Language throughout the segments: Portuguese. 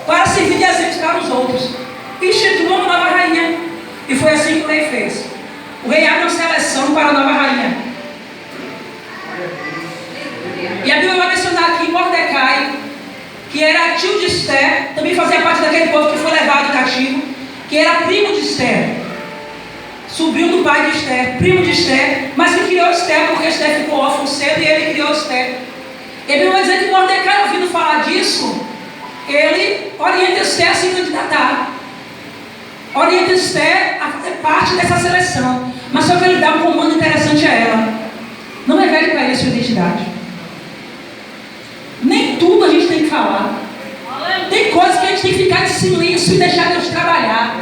para servir de exemplo para os outros. Instituiu uma nova rainha. E foi assim que o rei fez. O rei abre uma seleção para a nova rainha. E a Bíblia vai mencionar aqui Mordecai, que era tio de Esther, também fazia parte daquele povo que foi levado cativo, que era primo de Esther, sobrinho do pai de Esther, primo de Esther, mas que criou Esther porque Esther ficou órfã cedo e ele criou Esther. E a Bíblia vai dizer que Mordecai, ouvindo falar disso, ele orienta Esther a se candidatar, orienta Esther a fazer parte dessa seleção, mas só que ele dá um comando interessante a ela: não revele para ele a sua identidade. Nem tudo a gente tem que falar. Tem coisas que a gente tem que ficar em silêncio e deixar Deus trabalhar.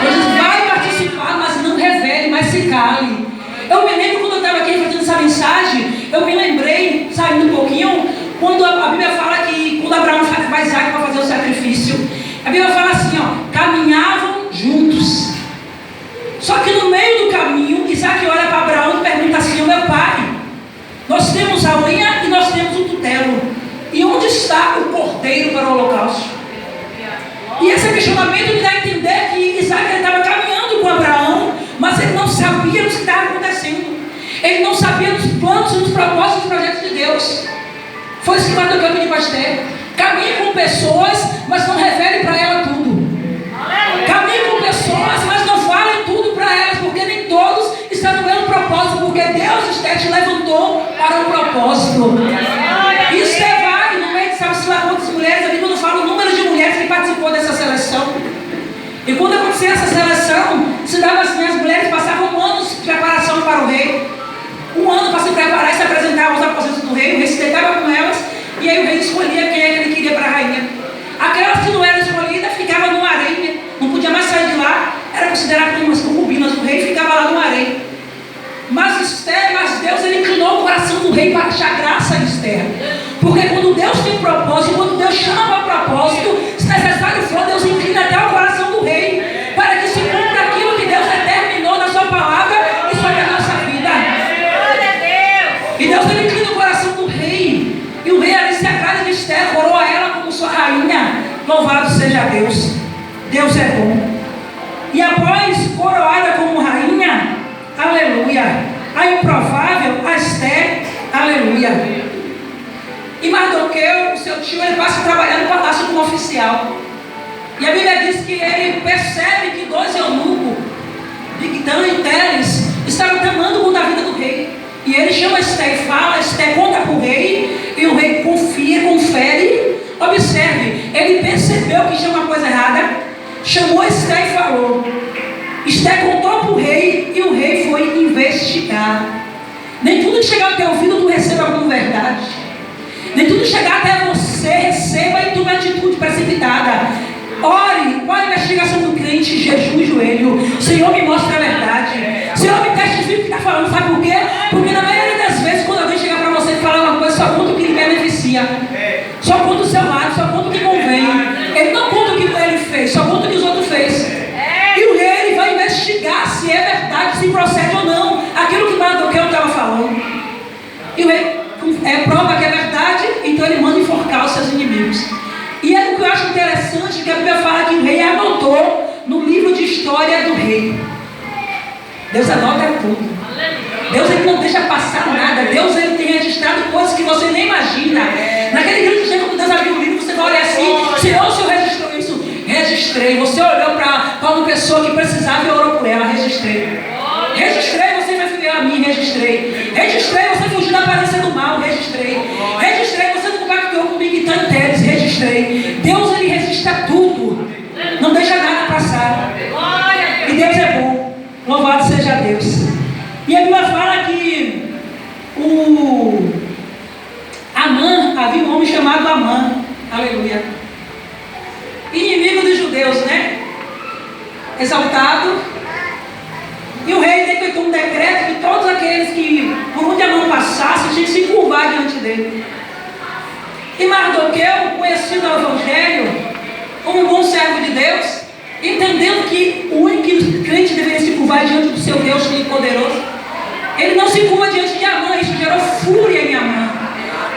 Deus vai participar, mas não revele, mas se cale. Eu me lembro quando eu estava aqui fazendo essa mensagem, eu me lembrei, saindo um pouquinho, quando a Bíblia fala que quando Abraão vai Isaac para fazer o sacrifício, a Bíblia fala assim, ó, caminhavam juntos. Só que no meio do caminho, Isaac olha para Abraão e pergunta assim: meu pai, nós temos a lenha e nós temos o tutelo. E onde está o cordeiro para o holocausto? E esse questionamento me dá a entender que Isaac estava caminhando com Abraão, mas ele não sabia do que estava acontecendo. Ele não sabia dos planos, dos propósitos e dos projetos de Deus. Foi isso que Mardoqueu pediu para Esther: caminhe com pessoas, mas não revele para ela tudo. Caminhe com pessoas, mas não fale tudo para elas, porque nem todos estão no mesmo propósito, porque Deus, Esther, te levantou para um propósito. E Esther vai, no meio de sabe-se lá quantas mulheres, a Bíblia não fala o número de mulheres que participou dessa seleção. E quando acontecia essa seleção, se dava assim: as mulheres passavam anos de preparação para o rei. Um ano para se preparar e se apresentar aos aposentos do rei. O rei se deitava com elas, e aí o rei escolhia quem é que ele queria para a rainha. Aquelas que não eram escolhidas ficavam no harém, não podia mais sair de lá, era considerado como umas concubinas do rei, ficava lá no harém. Mas Deus, ele inclinou o coração do rei para achar graça em Esther. Porque quando Deus tem propósito, quando Deus chama para o propósito, se necessário for, Deus inclina até o coração do rei, para que se cumpra aquilo que Deus determinou na sua palavra e sobre a nossa vida. E Deus, ele inclina o coração do rei, e o rei ali se agrada de Esther, coroa ela como sua rainha. Louvado seja Deus. Deus é bom. E após coroada como rainha, aleluia, a improvável, a Esther, aleluia. E Mardoqueu, o seu tio, ele passa a trabalhar no palácio como oficial. E a Bíblia diz que ele percebe que dois eunucos, Bigtan e Teles, estavam tramando contra a vida do rei. E ele chama Esther e fala, Esther conta para o rei, e o rei confia, confere. Observe, ele percebeu que tinha uma coisa errada, chamou Esther e falou. Esther contou para o rei, e o rei foi investigar. Nem tudo que chegar ao teu ouvido tu receba como verdade. Nem tudo que chegar até você receba e tome atitude precipitada. Ore, qual a investigação do crente? Jejum e joelho. Senhor, me mostra a verdade. Senhor, me testifica o que está falando. Sabe por quê? Porque na maioria das vezes, quando alguém chegar para você e falar uma coisa, só conta o que lhe beneficia. Só conta o seu lado, só conta o que convém. Ele não conta o que ele fez, só conta o que os outros fez. E o rei, ele vai investigar se é verdade, se procede ou não aquilo que Mardoqueu estava falando. E o rei prova que é verdade, então ele manda enforcar os seus inimigos. E é o que eu acho interessante, que a Bíblia fala que o rei anotou no livro de história do rei. Deus anota tudo. Deus, ele não deixa passar nada. Deus, ele tem registrado coisas que você nem imagina. Naquele grande dia, quando Deus abriu o livro, você vai olhar assim: Senhor, o Senhor registrou isso? Registrei. Você olhou para uma pessoa que precisava e orou por ela. Registrei. Registrei, você foi fiel a mim. Registrei. Registrei, você fugiu da aparência do mal. Registrei. Registrei, você não compactou comigo em tanto deles. Registrei. Deus, ele registra tudo. Não deixa nada passar. E Deus é bom. Louvado seja Deus. E a Bíblia fala que Amã, havia um homem chamado Amã. Aleluia. Inimigo dos judeus, né? Exaltado. E o rei decretou um decreto que todos aqueles que por onde Amã passasse tinham que se curvar diante dele. E Mardoqueu, conhecido ao Evangelho como um bom servo de Deus, entendendo que o único crente deveria se curvar diante do seu Deus Todo-Poderoso, ele não se curva diante de Amã. Isso gerou fúria em Amã.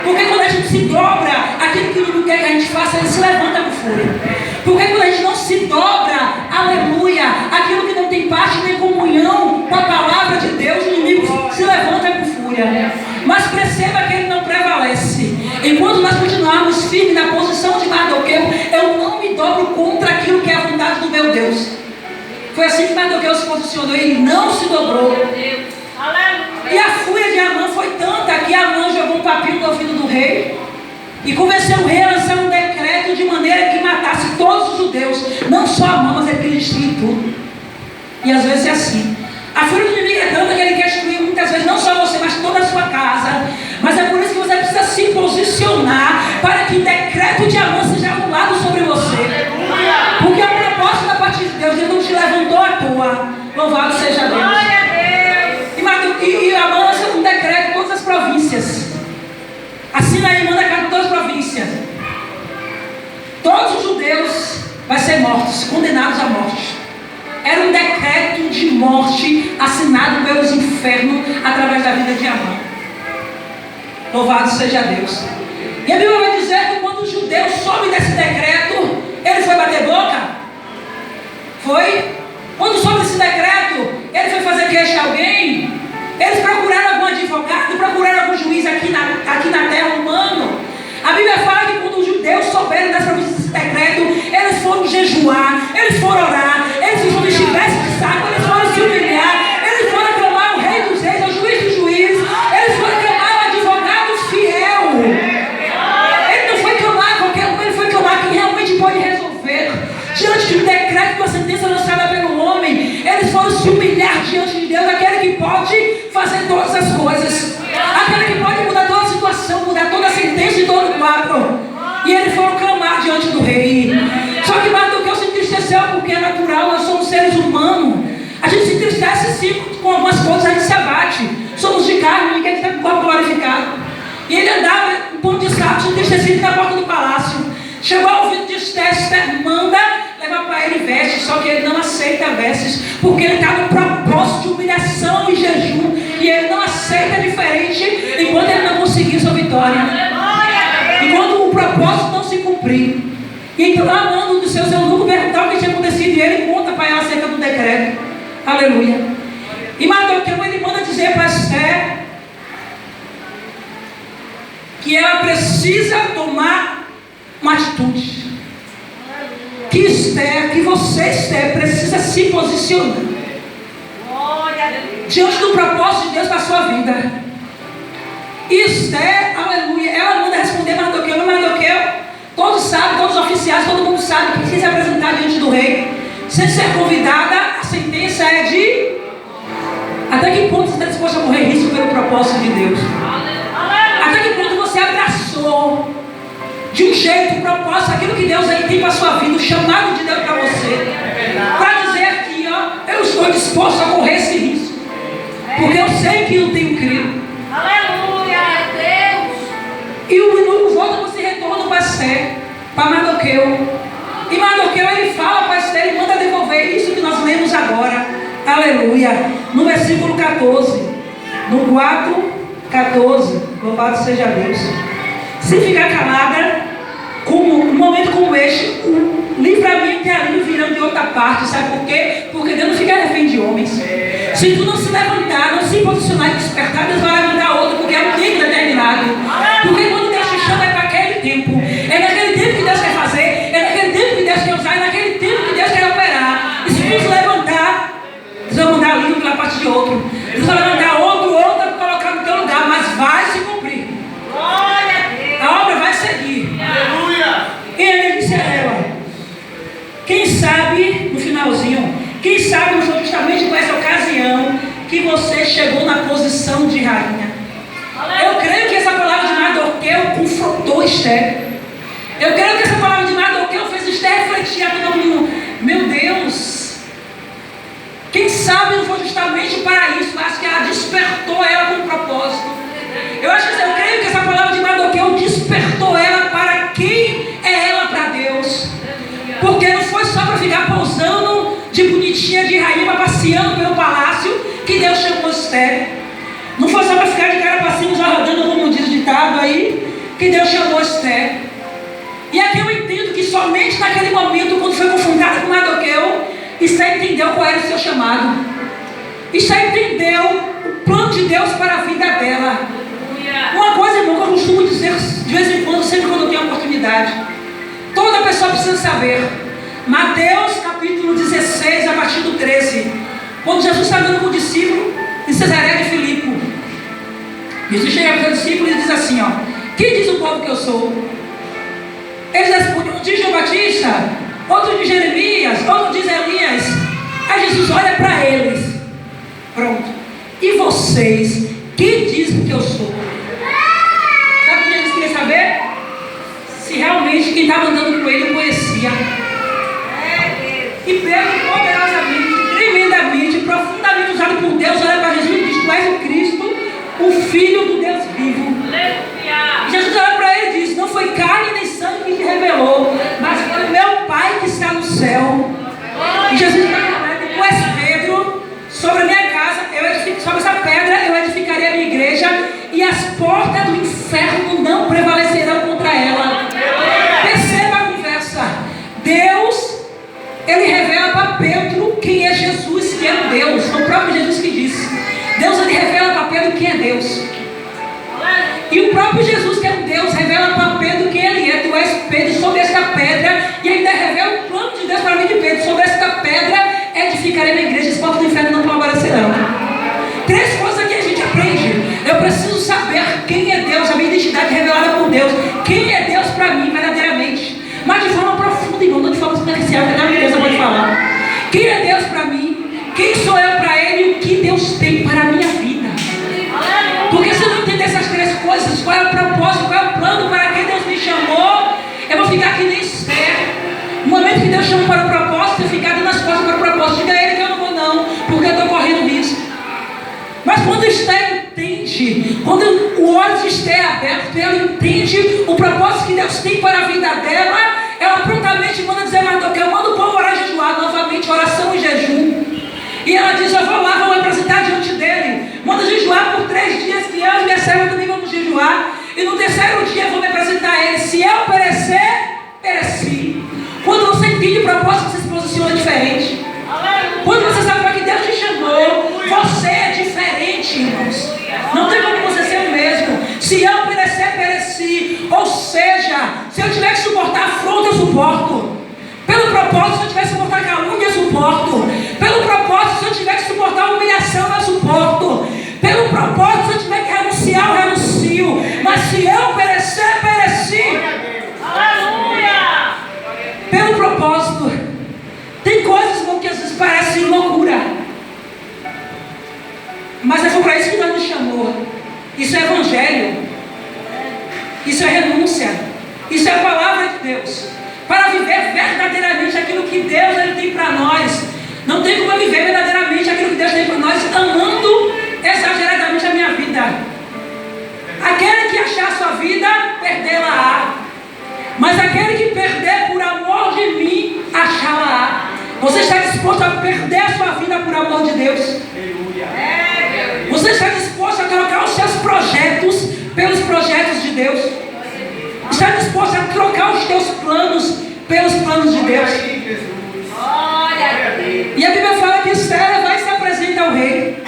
Porque quando a gente se dobra, aquilo que o inimigo quer que a gente faça, ele se levanta com fúria. firme na posição de Mardoqueu, eu não me dobro contra aquilo que é a vontade do meu Deus. Foi assim que Mardoqueu se posicionou, ele não se dobrou. E a fúria de Amã foi tanta que Amã jogou um papinho no ouvido do rei e convenceu o rei a lançar um decreto de maneira que matasse todos os judeus, não só Amã, mas ele queria destruir tudo. E às vezes é assim. A fúria do inimigo é tanta que ele quer destruir muitas vezes não só você, mas toda a sua casa. Mas é por isso que você precisa se posicionar para que o decreto de Amã seja anulado sobre você. Porque a proposta da parte de Deus, ele não te levantou à toa. Louvado seja Deus. E Amã lança um decreto em todas as províncias. Assina aí, manda cá para todas as províncias. Todos os judeus vão ser mortos, condenados à morte. Era um decreto de morte assinado pelos infernos através da vida de Amã. Louvado seja Deus. E a Bíblia vai dizer que quando os judeus soube desse decreto, ele foi bater boca? Foi? Quando soube desse decreto, ele foi fazer queixa a alguém? Eles procuraram algum advogado, procuraram algum juiz aqui na terra humano. A Bíblia fala que quando os judeus souberam desse decreto, eles foram jejuar, eles foram orar, eles foram vestir de saco, eles foram se humilhar, eles foram clamar ao rei dos reis, ao juiz dos juízes, eles foram clamar ao advogado fiel. Ele não foi clamar qualquer um, ele foi clamar quem realmente pode resolver. Diante de um decreto, de uma sentença lançada pelo homem, eles foram se humilhar diante de Deus, aquele que pode fazer todas as coisas, aquele que pode mudar toda a situação, mudar toda a sentença e todo o quadro. E eles foram clamar diante do rei. Só que Mardoqueu se entristeceu, porque é natural, nós somos seres humanos. A gente se entristece sim com algumas coisas, a gente se abate. Somos de carne, ninguém está com o corpo glorificado. E ele andava um ponto de saco, se entristecido na porta do palácio. Chegou ao ouvido de Esther, manda levar para ele vestes, só que ele não aceita vestes, porque ele está no propósito de humilhação e jejum, e ele não aceita diferente enquanto ele não conseguir sua vitória. Enquanto o propósito não se cumprir. E então Amã, um dos seus eunucos, perguntava o que tinha acontecido, e ele conta para ela acerca do decreto. Aleluia. E Mardoqueu, ele manda dizer para Esther que ela precisa tomar uma atitude. Que Esther, que você, Esther, precisa se posicionar diante do propósito de Deus para a sua vida. E Esther, aleluia, ela manda responder Mardoqueu. Mas Mardoqueu, todos sabem, todos os oficiais, todo mundo sabe que precisa se apresentar diante do rei. Sem ser convidada, a sentença é de... Até que ponto você está disposto a morrer risco pelo propósito de Deus? Até que ponto você abraçou de um jeito, um propósito, aquilo que Deus aí tem para a sua vida, o chamado de Deus para você, para dizer aqui, ó, eu estou disposto a correr esse risco, porque eu sei que eu tenho crido. Aleluia, Deus. E o eunuco volta com esse retorno para Esther, para Mardoqueu. E Mardoqueu, ele fala para Esther, ele manda devolver isso que nós lemos agora. Aleluia. No versículo 14, no 4:14, louvado seja Deus. Se ficar calada, um momento como este, o livramento e alívio virão de outra parte. Sabe por quê? Porque Deus não fica refém de homens. Se tu não se levantar, não se posicionar e despertar, Deus vai levantar outro, porque é um tempo determinado. Porque quando Deus te chama é para aquele tempo. É naquele tempo que Deus quer fazer, é naquele tempo que Deus quer usar, é naquele tempo que Deus quer operar. E se tu se levantar, Deus vai mandar livro pela parte de outro. Deus vai levantar outro para colocar no teu lugar, mas vai se cumprir. A obra vai seguir. Aleluia. E ele disse a ela: quem sabe, no finalzinho, quem sabe não foi justamente com essa ocasião que você chegou na posição de rainha. Eu creio que essa palavra de Mardoqueu confrontou Esther. Eu creio que essa palavra de Mardoqueu fez Esther refletir a todo mundo. Meu Deus, quem sabe não foi justamente para isso, mas que ela despertou ela com um propósito. Eu creio que essa palavra de Mardoqueu despertou ela para quem é ela para Deus. Porque não foi só para ficar pousando de bonitinha, de rainha, passeando pelo palácio que Deus chamou Esther. Não foi só para ficar de cara para cima, já rodando, como diz o ditado aí, que Deus chamou Esther. E aqui eu entendo que somente naquele momento, quando foi confrontada com Mardoqueu, Esther entendeu qual era o seu chamado. Esther entendeu o plano de Deus para a vida dela. Uma coisa, irmão, que eu costumo dizer de vez em quando, sempre quando eu tenho a oportunidade profundidade. Toda pessoa precisa saber. Mateus capítulo 16, a partir do 13. Quando Jesus está andando com o discípulo em Cesareia de Filipe, Jesus chega para os discípulos e diz assim, ó: quem diz o povo que eu sou? Eles respondem: um diz João Batista, outro diz Jeremias, outro diz Elias. Aí Jesus olha para eles. Pronto. E vocês, quem dizem que eu sou? Sabe o que Jesus queria saber? Se realmente quem estava andando com ele o conhecia. E Pedro, poderosamente, tremendamente, profundamente usado por Deus, olha para Jesus e diz: tu és o Cristo, o Filho do Deus vivo. E Jesus olha para ele e diz: não foi carne nem sangue que te revelou, mas foi o meu Pai que está no céu. E Jesus está falando: tu és Pedro, sobre a minha casa, sobre essa pedra eu edificarei a minha igreja, e as portas do inferno não prevalecerão contra ela. Perceba a conversa. Deus, ele revela para Pedro quem é Jesus, que é um Deus. Foi o próprio Jesus que disse. Deus, ele revela para Pedro quem é Deus. E o próprio Jesus, que é um Deus, revela para Pedro quem ele é. Tu és Pedro, sobre esta pedra. E ainda revela o plano de Deus para mim de Pedro: sobre esta pedra edificarei a minha igreja, as portas do inferno não prevalecerão. Três coisas que a gente aprende. Eu preciso saber quem é Deus, a minha identidade revelada por Deus. Quem é Deus para mim verdadeiramente, mas de forma profunda, irmão, não de forma superficial, que na minha Deus eu vou te falar. Quem é Deus para mim? Quem sou eu para Ele? E o que Deus tem para a minha vida? Porque se eu não entender essas três coisas, qual é o propósito, qual é o plano, para que Deus me chamou, eu vou ficar aqui nem Esther. No momento que Deus chama para o propósito, eu ficar dando as costas para o propósito. Diga a Ele que eu não vou não, porque eu estou correndo risco. Mas quando Esther entende, quando o olho de Esther é aberto, ela entende o propósito que Deus tem para a vida dela, ela prontamente manda dizer: Mardoqueu, manda o povo orar e jejuar novamente, oração e jejum. E ela diz: eu vou lá, vou me apresentar diante dele. Manda jejuar por 3 dias, que eu e minha serva também vamos jejuar. E no terceiro dia eu vou me apresentar a ele. Se eu perecer, pereci. Quando você entende o propósito, você se posiciona diferente. Quando você sabe para que Deus te chamou, você é diferente, irmãos. Não tem como você ser o mesmo. Se eu perecer, pereci. Ou seja, se eu tiver que suportar afronta, eu suporto. Pelo propósito, se eu tiver que suportar calúnia, eu suporto. Pelo propósito, se eu tiver que suportar humilhação, eu suporto. Pelo propósito, se eu tiver que renunciar, eu renuncio. Mas se eu perecer, pereci. Aleluia! Pelo propósito. Tem coisas, irmão, que às vezes parecem loucura. Mas foi para isso que Deus nos chamou. Isso é evangelho. Isso é renúncia. Isso é a palavra de Deus. Para viver verdadeiramente aquilo que Deus ele tem para nós. Não tem como eu viver verdadeiramente aquilo que Deus tem para nós, amando exageradamente a minha vida. Aquele que achar a sua vida, perdê-la-á. Mas aquele que perder por amor de mim, achá-la-á. Você está disposto a perder a sua vida por amor de Deus? Você está disposto a trocar os seus projetos pelos projetos de Deus? Está disposto a trocar os teus planos pelos planos de Deus? E a Bíblia fala que Esther vai se apresentar ao rei.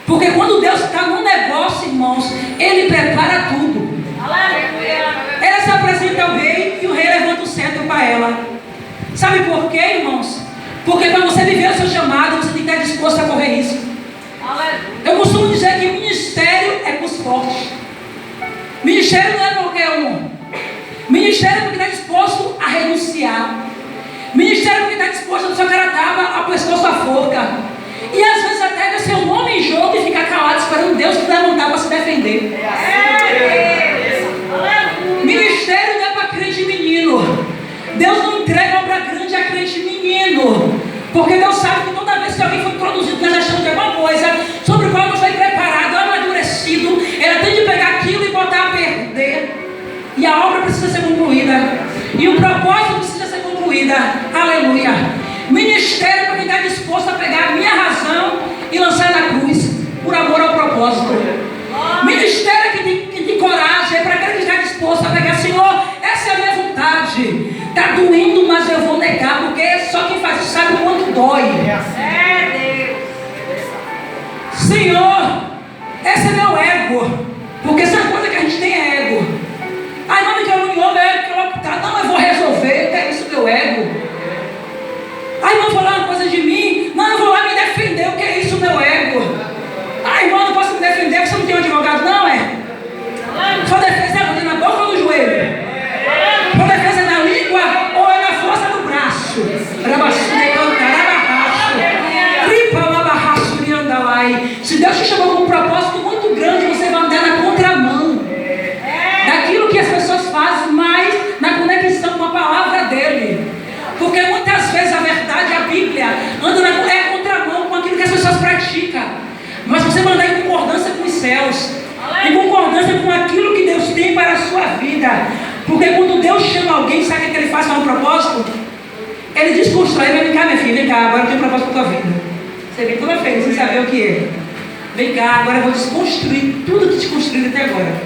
Porque quando Deus está num negócio, irmãos, Ele prepara tudo. Ela se apresenta ao rei e o rei levanta o cetro para ela. Sabe por quê, irmãos? Porque para você viver o seu chamado, você tem que estar disposto a correr risco. Eu costumo dizer que ministério é com os fortes. Ministério não é qualquer um. Ministério é porque está disposto a renunciar. Ministério é porque está disposto a do seu carataba a pescoço a forca. E às vezes até ver seu nome em jogo e ficar calado esperando Deus te levantar para se defender. Ministério não é para crente menino. Deus não entrega obra grande a crente menino. Porque Deus sabe que toda vez que alguém foi introduzido na gestão de alguma coisa sobre o qual não foi preparado, amadurecido, ele tem de pegar aquilo e botar a perder. E a obra precisa ser concluída. E o propósito precisa ser concluída. Aleluia. Ministério para quem está disposto a pegar a minha razão e lançar na cruz, por amor ao propósito. Ministério que tem coragem, é para aquele que está disposto a pegar: Senhor, essa é a minha vontade. Está doendo, mas eu vou negar, porque só quem faz isso sabe o quanto dói. Senhor, esse é meu ego. Porque essa coisa que a gente tem é ego. Ai, não me quero em homem, desconstrói. Vem cá, minha filha, vem cá, agora eu tenho um propósito para tua vida. Você vem toda feliz, sem saber o que é. Vem cá, agora eu vou desconstruir tudo que te construí até agora.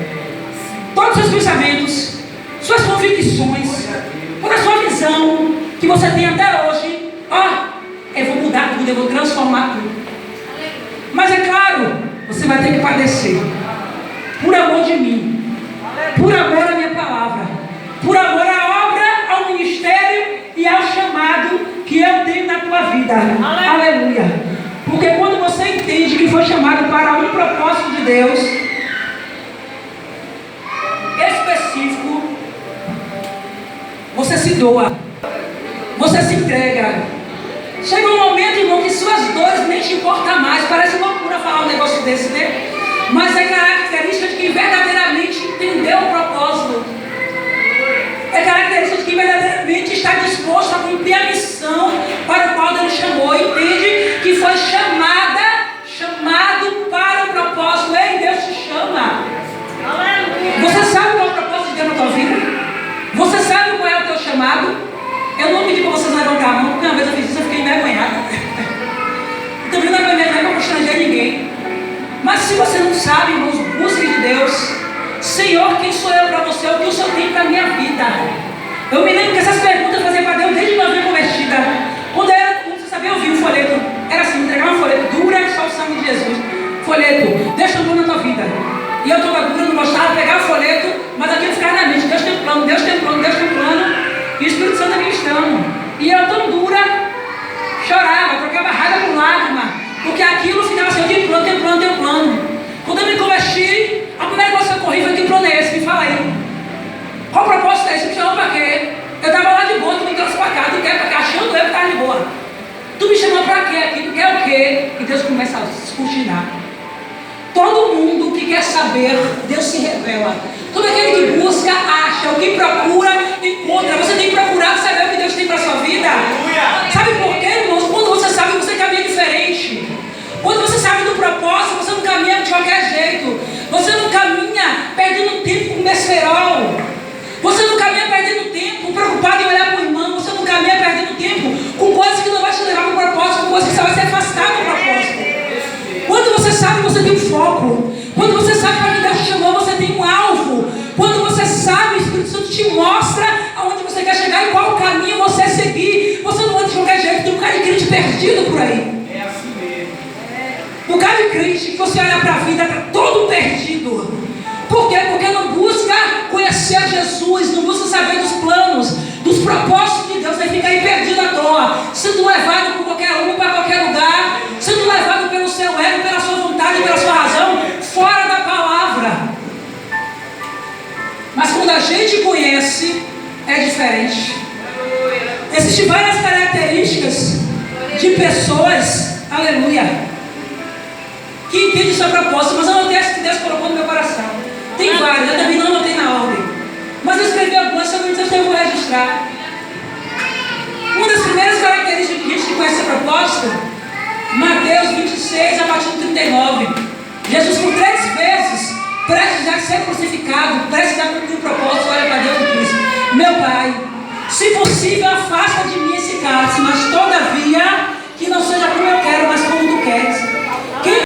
Todos os seus pensamentos, suas convicções, toda a sua visão que você tem até hoje. Eu vou mudar tudo, eu vou transformar tudo. Mas é claro, você vai ter que padecer. Por amor de mim. Por amor à minha palavra. Por amor à obra, ao ministério e ao chamado que eu tenho na tua vida. Aleluia. Porque quando você entende que foi chamado para um propósito de Deus específico, você se doa. Você se entrega. Chega um momento, irmão, que suas dores nem te importam mais. Parece loucura falar um negócio desse, né? Mas é característica de quem verdadeiramente entendeu o propósito. É característica de quem verdadeiramente está disposto a cumprir a missão para o qual Deus chamou. Entende que foi chamado para o propósito. Ei, Deus te chama. Você sabe qual é o propósito de Deus na tua vida? Você sabe qual é o teu chamado? Eu não pedi para vocês levantar a mão, porque uma vez eu fiz isso e eu fiquei envergonhada. Também não é para constranger ninguém. Mas se você não sabe, irmãos, busque de Deus. Senhor, quem sou eu para você? O que o Senhor tem para a minha vida? Eu me lembro que essas perguntas eu fazia para Deus desde novinha convertida. Quando você sabia, eu vi um folheto. Era assim, entregar um folheto. Dura só o sangue de Jesus. Folheto, Deus tem um plano na tua vida. E eu toda dura, não gostava, pegava o folheto, mas aquilo ficava na mente. Deus tem um plano, Deus tem um plano, Deus tem um plano. E o Espírito Santo ministrando. E eu tão dura, chorava, trocava raiva com lágrima. Porque aquilo ficava assim, eu tenho plano, tenho plano, tenho plano. Quando eu me converti, a primeira coisa que eu corri foi: que plano é esse? Me fala aí. Qual o propósito é esse? Me chamou para quê? Eu estava lá de boa, tu me trouxe para cá, tu quer para cá, achando eu que estava de boa. Tu me chamou para quê aqui? Tu quer o quê? E Deus começa a descortinar. Todo mundo que quer saber, Deus se revela. Todo aquele que busca, acha. O que procura, encontra. Você tem que procurar saber o que Deus tem para a sua vida. Sabe por quê, irmãos? Quando você sabe, você caminha diferente. Quando você sabe do propósito, você não caminha de qualquer jeito. Você não caminha perdendo tempo com besterol. Você não caminha perdendo tempo preocupado em olhar para o irmão. Você não caminha perdendo tempo com coisas que não vai te levar para o propósito, com coisas que você vai se afastar do propósito. Quando você sabe, você tem um foco. Quando você sabe para que Deus te chamou, você tem um alvo. Quando você sabe, o Espírito Santo te mostra aonde você quer chegar e qual caminho você seguir. Você não anda de qualquer jeito. Tem um bocado de crente perdido por aí. É assim mesmo. Um bocado de crente que você olha para a vida, está todo perdido. Por quê? Porque não busca conhecer a Jesus, não busca saber dos planos, dos propósitos de Deus. Aí fica aí perdido à toa, sendo levado por qualquer um, para qualquer lugar, sendo levado pelo seu ego, pela sua vontade, pela sua razão, fora da palavra. Mas quando a gente conhece, é diferente. Existem várias características de pessoas, aleluia, que entendem o seu propósito, mas eu anotei as que Deus colocou no meu coração. Tem várias, eu também não anotei na ordem, mas eu escrevi algumas, sobre isso eu vou registrar. Uma das primeiras características que a gente conhece o propósito, Mateus 26, a partir do 39. Jesus, por 3 vezes, prestes a ser crucificado, prestes a cumprir o propósito, olha para Deus e diz: meu Pai, se possível, afasta de mim esse cálice, mas todavia, que não seja como eu quero,